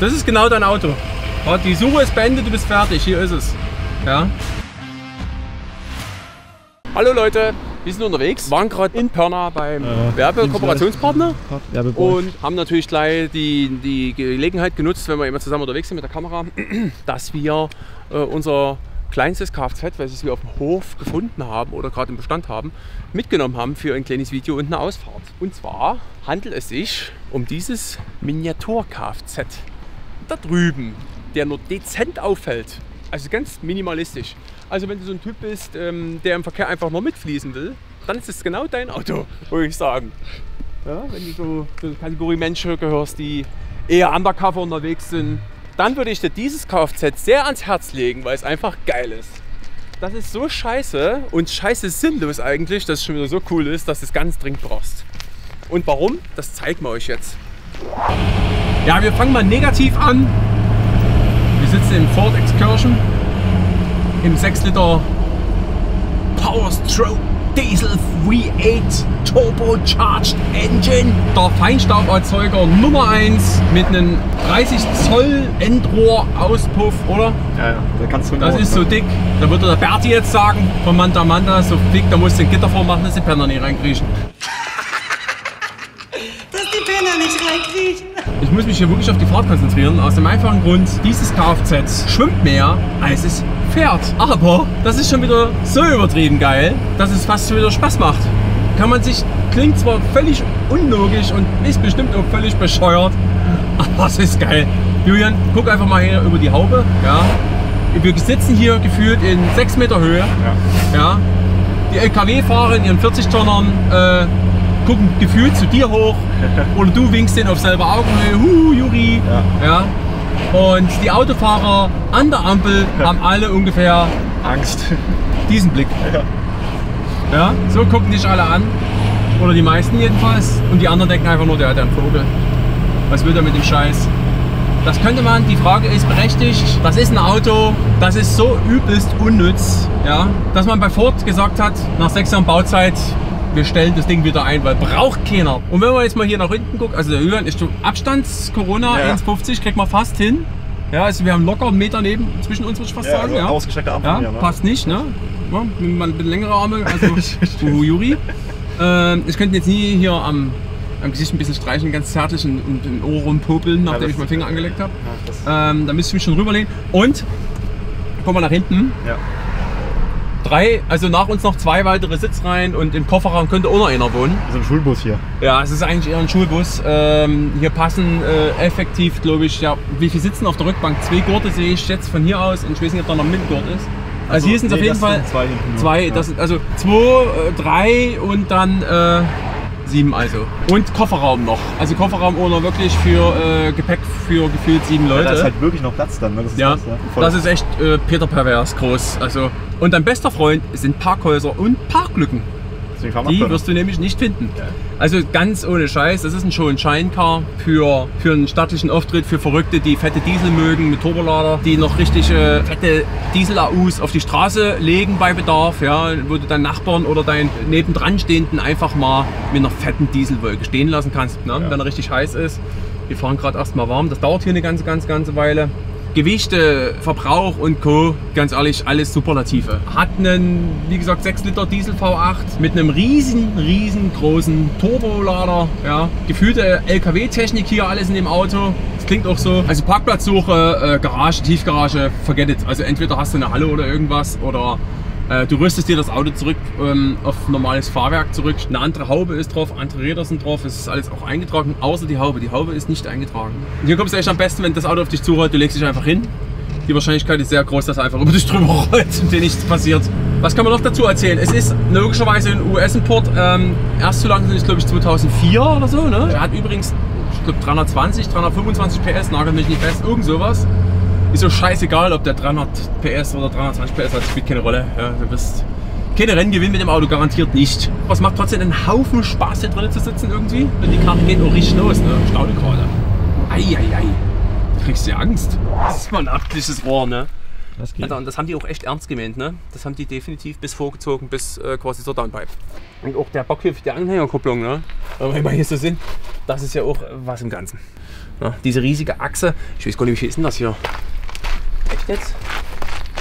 Das ist genau dein Auto. Ja, die Suche ist beendet, du bist fertig. Hier ist es. Ja. Hallo Leute, wir sind unterwegs. Waren gerade in Pirna beim Werbekooperationspartner und haben natürlich gleich die Gelegenheit genutzt, wenn wir immer zusammen unterwegs sind mit der Kamera, dass wir unser kleinstes Kfz, welches wir auf dem Hof gefunden haben oder gerade im Bestand haben, mitgenommen haben für ein kleines Video und eine Ausfahrt. Und zwar handelt es sich um dieses Miniatur-Kfz da drüben, der nur dezent auffällt. Also ganz minimalistisch. Also wenn du so ein Typ bist, der im Verkehr einfach nur mitfließen will, dann ist es genau dein Auto, würde ich sagen. Ja, wenn du so zur Kategorie Menschen gehörst, die eher undercover unterwegs sind, dann würde ich dir dieses Kfz sehr ans Herz legen, weil es einfach geil ist. Das ist so scheiße und scheiße sinnlos eigentlich, dass es schon wieder so cool ist, dass du es ganz dringend brauchst. Und warum? Das zeigen wir euch jetzt. Ja, wir fangen mal negativ an. Wir sitzen im Ford Excursion im 6 Liter Power Stroke Diesel V8 Turbocharged Engine. Der Feinstauberzeuger Nummer 1 mit einem 30 Zoll Endrohr-Auspuff, oder? Ja, da kannst du. Das ist so dick. Da würde der Berti jetzt sagen, von Manta Manta, so dick, da musst du ein Gitter vormachen, dass die Penner nicht reinkriechen. Dass die Penner nicht reinkriechen. Ich muss mich hier wirklich auf die Fahrt konzentrieren, aus dem einfachen Grund, dieses Kfz schwimmt mehr, als es fährt. Aber das ist schon wieder so übertrieben geil, dass es fast schon wieder Spaß macht. Klingt zwar völlig unlogisch und ist bestimmt auch völlig bescheuert, aber es ist geil. Julian, guck einfach mal hier über die Haube. Ja. Wir sitzen hier gefühlt in 6 Meter Höhe. Ja. Ja. Die LKW-Fahrer in ihren 40-Tonnern gucken gefühlt zu dir hoch oder du winkst denen auf selber Augenhöhe, Juri. Ja. Ja. Und die Autofahrer an der Ampel haben alle ungefähr Angst. Diesen Blick. Ja. Ja, so gucken dich alle an. Oder die meisten jedenfalls. Und die anderen denken einfach nur, der hat einen Vogel. Was will der mit dem Scheiß? Das könnte man, die Frage ist berechtigt. Das ist ein Auto, das ist so übelst unnütz, ja, dass man bei Ford gesagt hat, nach 6 Jahren Bauzeit, wir stellen das Ding wieder ein, weil braucht keiner. Und wenn man jetzt mal hier nach hinten guckt, also der Julian ist Abstands-Corona, ja. 1,50 kriegt man fast hin. Ja, also wir haben locker einen Meter zwischen uns, würde ich fast sagen. Also ja, ausgestreckte Arme. Ja, ne? Passt nicht, ne? Ja, man mit längere Arme, also Juri. Ich könnte jetzt nie hier am Gesicht ein bisschen streichen, ganz zärtlich und im Ohr rumpopeln, nachdem ich meinen Finger angelegt habe. Ja, da müsste ich mich schon rüberlegen. Und, guck mal nach hinten. Ja. Also nach uns noch 2 weitere Sitzreihen und im Kofferraum könnte auch noch einer wohnen. Das ist ein Schulbus hier. Ja, es ist eigentlich eher ein Schulbus. Hier passen effektiv, glaube ich, ja, wie viele sitzen auf der Rückbank? 2 Gurte sehe ich jetzt von hier aus und ich weiß nicht, ob da noch ein Mitgurt ist. Also hier sind es auf jeden Fall 2, das sind also 2, 3 und dann 7 also. Und Kofferraum noch. Also Kofferraum ohne wirklich für Gepäck für gefühlt 7 Leute. Ja, da ist halt wirklich noch Platz dann. Ne? Das ist ja, das, ja. Das ist echt Peter Pervers groß. Also, und dein bester Freund sind Parkhäuser und Parklücken. Die wirst du nämlich nicht finden. Ja. Also ganz ohne Scheiß, das ist ein Show- und Shine-Car für einen stattlichen Auftritt, für Verrückte, die fette Diesel mögen mit Turbolader, die noch richtig fette Diesel-AUs auf die Straße legen bei Bedarf, ja, wo du deinen Nachbarn oder deinen nebendran stehenden einfach mal mit einer fetten Dieselwolke stehen lassen kannst, ne? Ja. Wenn er richtig heiß ist. Wir fahren gerade erstmal warm, das dauert hier eine ganze Weile. Gewichte, Verbrauch und Co. Ganz ehrlich, alles Superlative. Hat einen, wie gesagt, 6 Liter Diesel V8 mit einem riesengroßen Turbolader. Ja. Gefühlte LKW-Technik hier, alles in dem Auto. Das klingt auch so. Also Parkplatzsuche, Garage, Tiefgarage, forget it. Also entweder hast du eine Halle oder irgendwas oder du rüstest dir das Auto zurück auf normales Fahrwerk zurück. Eine andere Haube ist drauf, andere Räder sind drauf. Es ist alles auch eingetragen, außer die Haube. Die Haube ist nicht eingetragen. Und hier kommst du echt am besten, wenn das Auto auf dich zurollt, du legst dich einfach hin. Die Wahrscheinlichkeit ist sehr groß, dass er einfach über dich drüber rollt und dir nichts passiert. Was kann man noch dazu erzählen? Es ist logischerweise ein US-Import. Erst so lange sind es, glaube ich, 2004 oder so. Ne? Er hat übrigens, ich glaube, 320, 325 PS, nagelt mich nicht fest, irgend sowas. Ist so scheißegal, ob der 300 PS oder 320 PS hat, spielt keine Rolle. Ja, du wirst keine Rennen gewinnen mit dem Auto, garantiert nicht. Aber es macht trotzdem einen Haufen Spaß, hier drin zu sitzen irgendwie. Und die Karte geht auch richtig los, ne? Staune gerade. Eieiei. Du kriegst ja Angst. Das ist mal ein amtliches Rohr, ne? Das geht. Alter, und das haben die auch echt ernst gemeint, ne? Das haben die definitiv bis vorgezogen, bis quasi zur Downpipe. Und auch der Bockhilfe, der Anhängerkupplung, ne? Weil wir hier so sind. das ist ja auch was im Ganzen. Ja, diese riesige Achse, ich weiß gar nicht, wie viel ist denn das hier? Echt jetzt?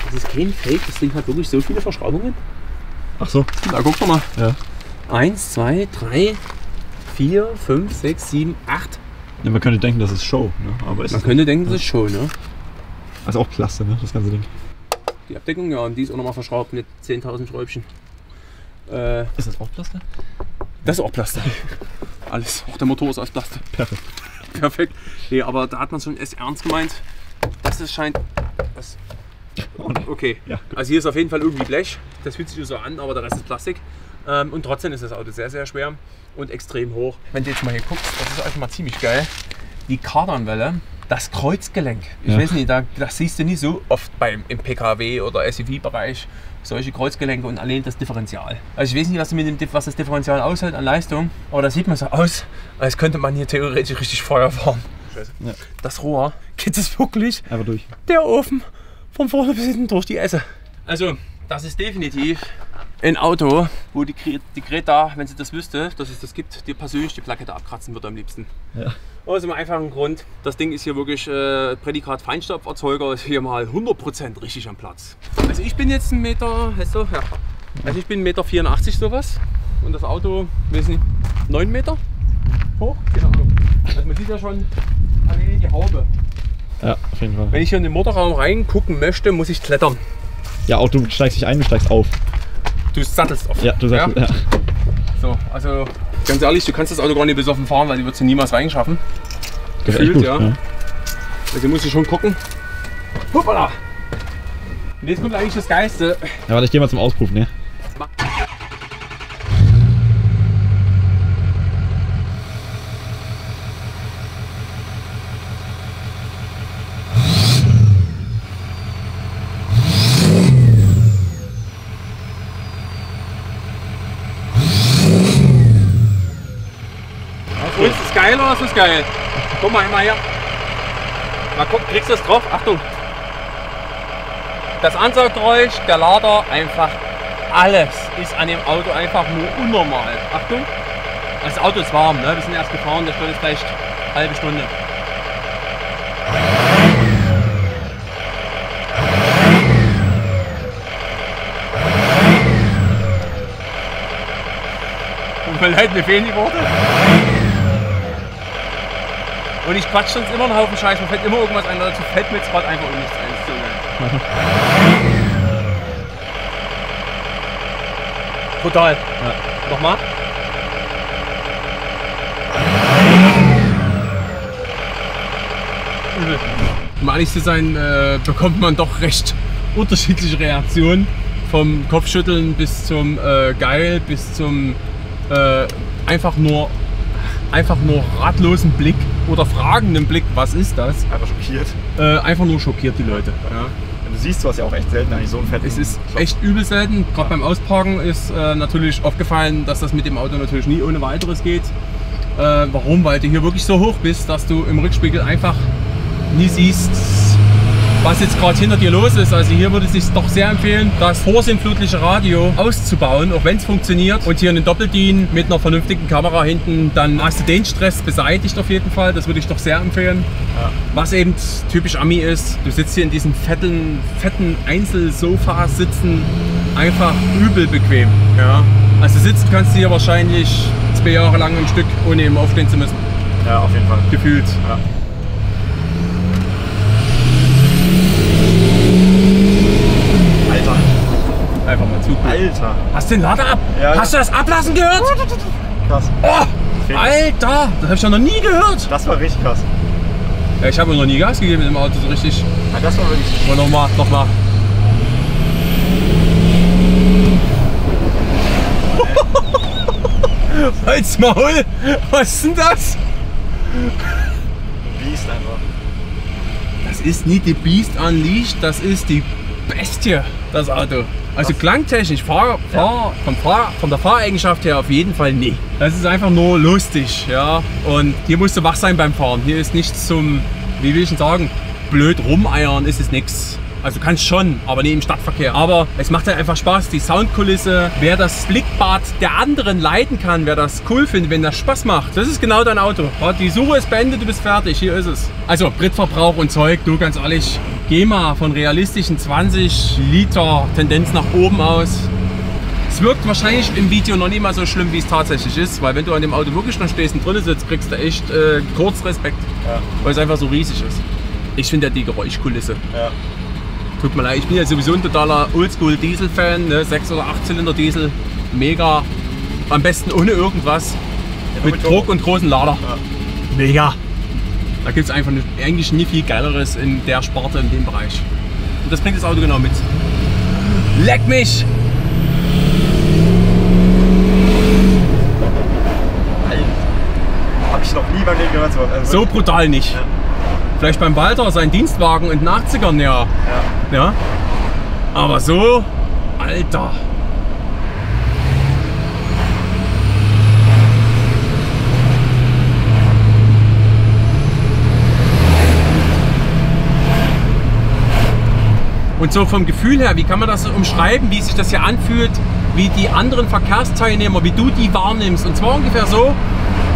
Das ist kein Fake, das Ding hat wirklich so viele Verschraubungen. Ach so. Da guck doch mal. Ja. 1, 2, 3, 4, 5, 6, 7, 8. Ja, man könnte denken, das ist Show. Ne? Aber Man könnte denken, das ist Show, ne? Also auch Plaste, ne? Das ganze Ding. Die Abdeckung, ja, und die ist auch nochmal verschraubt mit 10.000 Schräubchen. Ist das auch Plaste? Das ist auch Plaste. Alles. Auch der Motor ist aus Plaste. Perfekt. Perfekt. Nee, aber da hat man schon erst ernst gemeint. Das scheint. Das, okay. Ja, also hier ist auf jeden Fall irgendwie Blech. Das fühlt sich so an, aber der Rest ist Plastik. Und trotzdem ist das Auto sehr, sehr schwer und extrem hoch. Wenn du jetzt mal hier guckst, das ist einfach mal ziemlich geil. Die Kardanwelle, das Kreuzgelenk. Ich weiß nicht, das siehst du nicht so oft im PKW oder SUV-Bereich. Solche Kreuzgelenke und allein das Differential. Also ich weiß nicht, was das Differential aushält an Leistung, aber das sieht man so aus, als könnte man hier theoretisch richtig Feuer fahren. Ja. Das Rohr geht es wirklich einfach durch. Der Ofen von vorne bis hinten durch die Esse. Also das ist definitiv ein Auto, wo die Greta, wenn sie das wüsste, dass es das gibt, dir persönlich die Plakette abkratzen würde am liebsten. Ja. Aus dem einfachen Grund, das Ding ist hier wirklich Prädikat Feinstauberzeuger, ist hier mal 100% richtig am Platz. Also ich bin jetzt 1 Meter, heißt du? Ja. Also ich bin 1,84 Meter sowas und das Auto, weiß nicht, 9 Meter hoch? Genau. Also man sieht ja schon alleine die Haube. Ja, auf jeden Fall. Wenn ich hier in den Motorraum reingucken möchte, muss ich klettern. Ja, auch du steigst nicht ein, du steigst auf. Du sattelst auf. Ja, du sattelst, ja. So, also ganz ehrlich, du kannst das Auto gar nicht besoffen fahren, weil die würdest du niemals reinschaffen. Gefühlt, ja. Also musst du schon gucken. Hoppala! Und jetzt kommt eigentlich das Geilste. Ja, warte, ich geh mal zum Auspuff, ne? Ist das geil oder ist das geil? Guck mal einmal her. Mal gucken, kriegst du das drauf? Achtung! Das Ansauggeräusch, der Lader, einfach alles ist an dem Auto einfach nur unnormal. Achtung! Das Auto ist warm, ne? Wir sind erst gefahren, der Stall ist vielleicht eine halbe Stunde. Und vielleicht mir fehlen die Worte. Und ich quatsch sonst immer einen Haufen Scheiß, mir fällt immer irgendwas ein, dazu fällt mir jetzt gerade einfach um nichts ein. Das ist so geil. Total. Ja. Nochmal. Übel. Um ehrlich zu sein, bekommt man doch recht unterschiedliche Reaktionen. Vom Kopfschütteln bis zum Geil, bis zum einfach nur ratlosen Blick oder fragenden Blick, was ist das? Einfach schockiert. Einfach nur schockiert die Leute. Ja. Du siehst sowas ja auch echt selten, eigentlich so ein fetten. Es ist echt übel selten. Gerade beim Ausparken ist natürlich aufgefallen, dass das mit dem Auto natürlich nie ohne weiteres geht. Warum? Weil du hier wirklich so hoch bist, dass du im Rückspiegel einfach nie siehst, was jetzt gerade hinter dir los ist. Also hier würde es sich doch sehr empfehlen, das vorsinnflutliche Radio auszubauen, auch wenn es funktioniert. Und hier einen Doppeldienst mit einer vernünftigen Kamera hinten, dann hast du den Stress beseitigt auf jeden Fall. Das würde ich doch sehr empfehlen. Ja. Was eben typisch Ami ist, du sitzt hier in diesen fetten Einzelsofas sitzen, einfach übel bequem. Ja. Also sitzen kannst du hier wahrscheinlich 2 Jahre lang am Stück, ohne eben aufstehen zu müssen. Ja, auf jeden Fall. Gefühlt. Ja. Einfach mal zu. Alter! Hast du den Lader ab? Ja, hast du das Ablassen gehört? Krass. Oh! Alter! Das habe ich ja noch nie gehört! Das war richtig krass. Ja, ich habe noch nie Gas gegeben im Auto so richtig. Ja, das war wirklich. Oh, nochmal. Halt's Maul! Was ist denn das? Biest einfach. Das ist nicht die Beast Unleashed, das ist die Bestie, das Auto. Also klangtechnisch, von der Fahreigenschaft her auf jeden Fall nie. Das ist einfach nur lustig, ja. Und hier musst du wach sein beim Fahren. Hier ist nichts zum, wie will ich denn sagen, blöd rumeiern ist es nichts. Also kannst schon, aber nicht im Stadtverkehr. Aber es macht halt einfach Spaß, die Soundkulisse. Wer das Blickbad der anderen leiden kann, wer das cool findet, wenn das Spaß macht, das ist genau dein Auto. Die Suche ist beendet, du bist fertig, hier ist es. Also Spritverbrauch und Zeug, du ganz ehrlich, geh mal von realistischen 20 Liter Tendenz nach oben aus. Es wirkt wahrscheinlich im Video noch nicht mal so schlimm, wie es tatsächlich ist, weil wenn du an dem Auto wirklich noch stehst und drin sitzt, kriegst du echt kurz Respekt, weil es einfach so riesig ist. Ich finde ja die Geräuschkulisse. Ja. Tut mir leid, ich bin ja sowieso ein totaler Oldschool-Diesel-Fan, ne? 6- oder 8-Zylinder-Diesel, mega, am besten ohne irgendwas, ja, mit Druck und großen Lader. Ja. Mega! Da gibt es einfach eigentlich nie viel Geileres in der Sparte, in dem Bereich. Und das bringt das Auto genau mit. Leck mich! Hab ich noch nie beim Leben gehört. Also so brutal nicht. Ja. Vielleicht beim Walter, sein Dienstwagen in den 80ern, ja. Aber so, Alter. Und so vom Gefühl her, wie kann man das so umschreiben, wie sich das hier anfühlt, wie die anderen Verkehrsteilnehmer, wie du die wahrnimmst. Und zwar ungefähr so,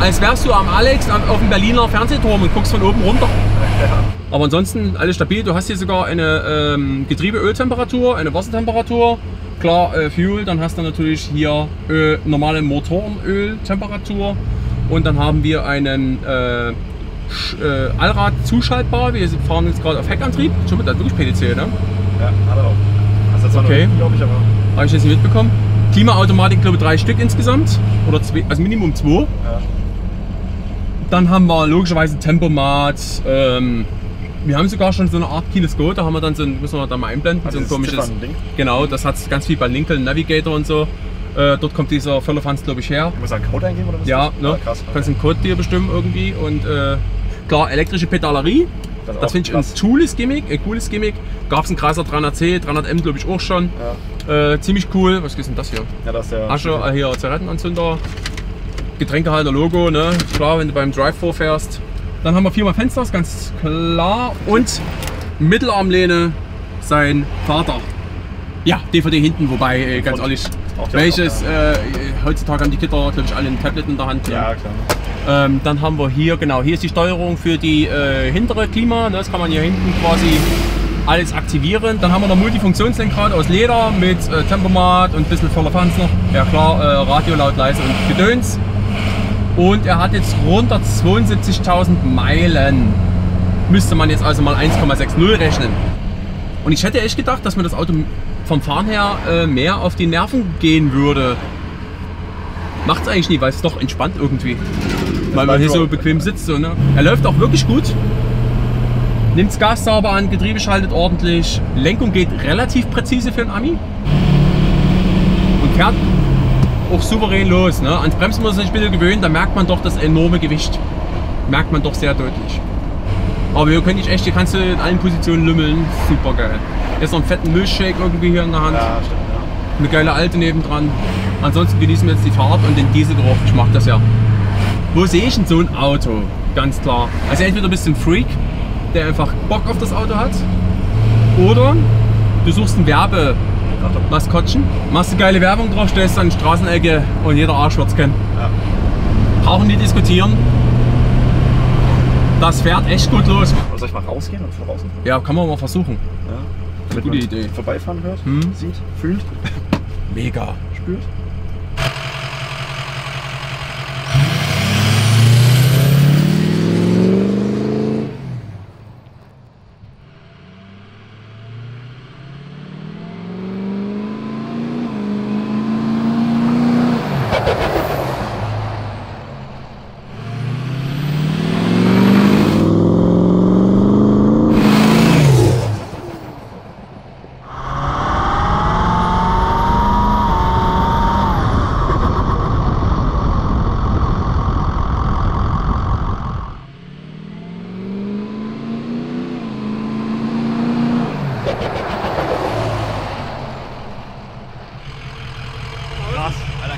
als wärst du am Alex auf dem Berliner Fernsehturm und guckst von oben runter. Ja. Aber ansonsten alles stabil. Du hast hier sogar eine Getriebeöltemperatur, eine Wassertemperatur. Klar, Fuel, dann hast du natürlich hier normale Motorenöltemperatur. Und dann haben wir einen Allrad zuschaltbar. Wir fahren jetzt gerade auf Heckantrieb. Schon mit da wirklich PDC, ne? Ja, hat er auch. Also das okay. Glaube ich, aber. Habe ich jetzt nicht mitbekommen. Klimaautomatik, glaube ich, 3 Stück insgesamt. Oder 2, also Minimum 2. Ja. Dann haben wir logischerweise Tempomat. Wir haben sogar schon so eine Art Keyless Go, da haben wir dann so ein, müssen wir da mal einblenden, also so ein komisches. Genau, das hat ganz viel bei Lincoln Navigator und so. Dort kommt dieser Völlerfanz, glaube ich, her. Du musst einen Code eingeben oder was? Ja, ne? Ah, krass. Du kannst einen Code dir bestimmen irgendwie. Und klar, elektrische Pedalerie. Das finde ich ein cooles Gimmick. Gab es einen Chrysler 300C, 300M glaube ich auch schon. Ja. Ziemlich cool. Was ist denn das hier? Ja, das ist der Asche, hier Zigarettenanzünder. Getränkehalter Logo, ne? Klar, wenn du beim Drive vorfährst. Dann haben wir 4x Fenster, ist ganz klar. Und Mittelarmlehne, sein Vater. Ja, DVD hinten, wobei, ganz ehrlich, welches, heutzutage haben die Kinder, glaube ich, alle ein Tablet in der Hand. Ja, klar. Dann haben wir hier, genau, hier ist die Steuerung für die hintere Klima. Das kann man hier hinten quasi alles aktivieren. Dann haben wir noch Multifunktionslenkrad aus Leder mit Tempomat und ein bisschen Völlerfanz noch. Ja klar, Radio laut, leise und Gedöns. Und er hat jetzt rund 72.000 Meilen. Müsste man jetzt also mal 1,60 rechnen. Und ich hätte echt gedacht, dass mir das Auto vom Fahren her mehr auf die Nerven gehen würde. Macht es eigentlich nie, weil es doch entspannt irgendwie. Weil man hier so bequem sitzt. So, ne? Er läuft auch wirklich gut. Nimmt das Gas sauber an, Getriebe schaltet ordentlich. Lenkung geht relativ präzise für einen Ami. Und fährt auch souverän los. Ne? Ans Bremsen muss man sich ein bisschen gewöhnen, da merkt man doch das enorme Gewicht. Merkt man doch sehr deutlich. Aber hier könnte ich echt, hier kannst du in allen Positionen lümmeln. Super geil. Jetzt noch einen fetten Milchshake irgendwie hier in der Hand. Ja, stimmt, ja. Eine geile alte nebendran. Ansonsten genießen wir jetzt die Fahrt und den Dieselgeruch. Ich mag das ja. Wo sehe ich denn so ein Auto? Ganz klar. Also entweder bist du ein Freak, der einfach Bock auf das Auto hat. Oder du suchst ein Werbemaskottchen, machst eine geile Werbung drauf, stellst an die Straßenecke und jeder Arsch wird es kennen. Ja. Brauchen nicht diskutieren. Das fährt echt gut los. Soll ich mal rausgehen und von draußen? Ja, kann man mal versuchen. Ja. Damit gute Idee. Vorbeifahren hört, sieht, fühlt. Mega. Spürt.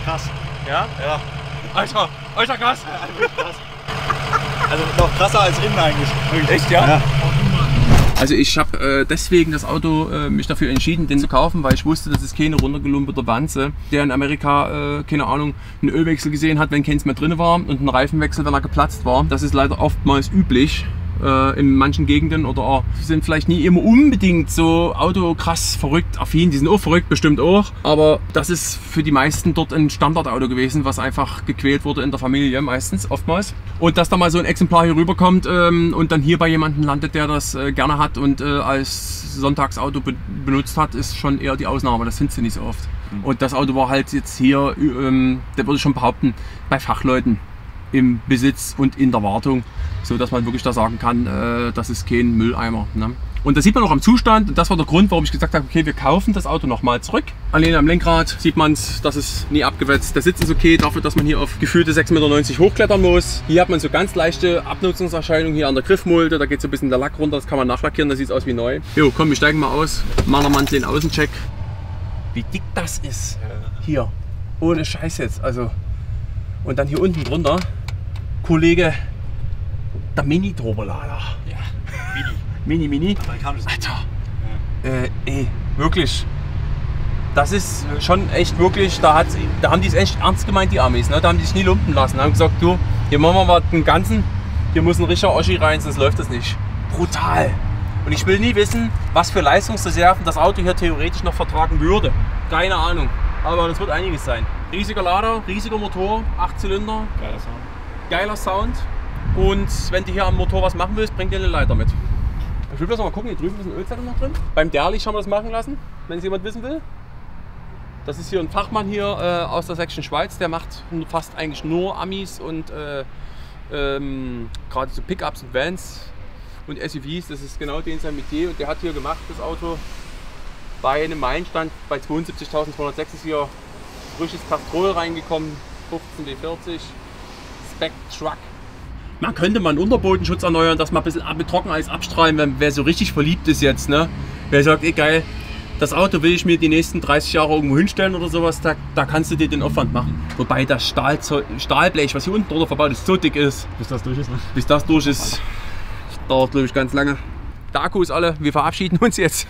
Krass. Ja? Ja. Alter krass. Also noch krasser als innen eigentlich. Echt, ja? Ja. Also ich habe deswegen das Auto mich dafür entschieden, den zu kaufen, weil ich wusste, das ist keine runtergelumperte Wanze, der in Amerika, keine Ahnung, einen Ölwechsel gesehen hat, wenn keins mehr drin war und einen Reifenwechsel, wenn er geplatzt war. Das ist leider oftmals üblich in manchen Gegenden oder sind vielleicht nie immer unbedingt so Auto krass verrückt affin. Die sind auch verrückt, bestimmt auch. Aber das ist für die meisten dort ein Standardauto gewesen, was einfach gequält wurde in der Familie meistens, oftmals. Und dass da mal so ein Exemplar hier rüberkommt und dann hier bei jemandem landet, der das gerne hat und als Sonntagsauto benutzt hat, ist schon eher die Ausnahme. Das findest du nicht so oft. Und das Auto war halt jetzt hier, der würde ich schon behaupten, bei Fachleuten im Besitz und in der Wartung, so dass man wirklich da sagen kann, das ist kein Mülleimer. Ne? Und das sieht man auch am Zustand und das war der Grund, warum ich gesagt habe, okay, wir kaufen das Auto nochmal zurück. Alleine am Lenkrad sieht man es, das ist nie abgewetzt. Der Sitz ist okay dafür, dass man hier auf gefühlte 6,90 Meter hochklettern muss. Hier hat man so ganz leichte Abnutzungserscheinungen hier an der Griffmulde, da geht so ein bisschen der Lack runter, das kann man nachlackieren, das sieht aus wie neu. Jo, komm, wir steigen mal aus, machen wir mal den Außencheck. Wie dick das ist, hier, ohne Scheiß jetzt, also. Und dann hier unten drunter, Kollege, der Mini-Turbolader. Ja, Mini. Alter, ey, wirklich. Das ist schon echt wirklich, da haben die es echt ernst gemeint, die Amis. Ne? Da haben die sich nie lumpen lassen. Da haben gesagt, du, hier machen wir mal den Ganzen, hier muss ein richtiger Oschi rein, sonst läuft das nicht. Brutal. Und ich will nie wissen, was für Leistungsreserven das Auto hier theoretisch noch vertragen würde. Keine Ahnung. Aber das wird einiges sein. Riesiger Lader, riesiger Motor, 8 Zylinder. Geiler Sound. Geiler Sound. Und wenn du hier am Motor was machen willst, bring dir eine Leiter mit. Ich will bloß noch mal gucken, hier drüben ist ein Ölzettel noch drin. Beim Derlich haben wir das machen lassen, wenn es jemand wissen will. Das ist hier ein Fachmann hier aus der Sächsischen Schweiz, der macht fast eigentlich nur Amis und gerade so Pickups und Vans und SUVs. Das ist genau den sein Metier und der hat hier gemacht, das Auto. Bei einem Meilenstand bei 72.206 ist hier frisches Castrol reingekommen, 15 W40, Spec Truck. Man könnte mal einen Unterbodenschutz erneuern, dass man ein bisschen mit Trockeneis abstrahlen, wer so richtig verliebt ist jetzt. Ne? Wer sagt, ey geil, das Auto will ich mir die nächsten 30 Jahre irgendwo hinstellen oder sowas, da kannst du dir den Aufwand machen. Wobei das Stahlblech, was hier unten drunter verbaut ist, so dick ist. Bis das durch ist, ne? Bis das durch ist, dauert glaube ich ganz lange. Der Akku ist alle, wir verabschieden uns jetzt.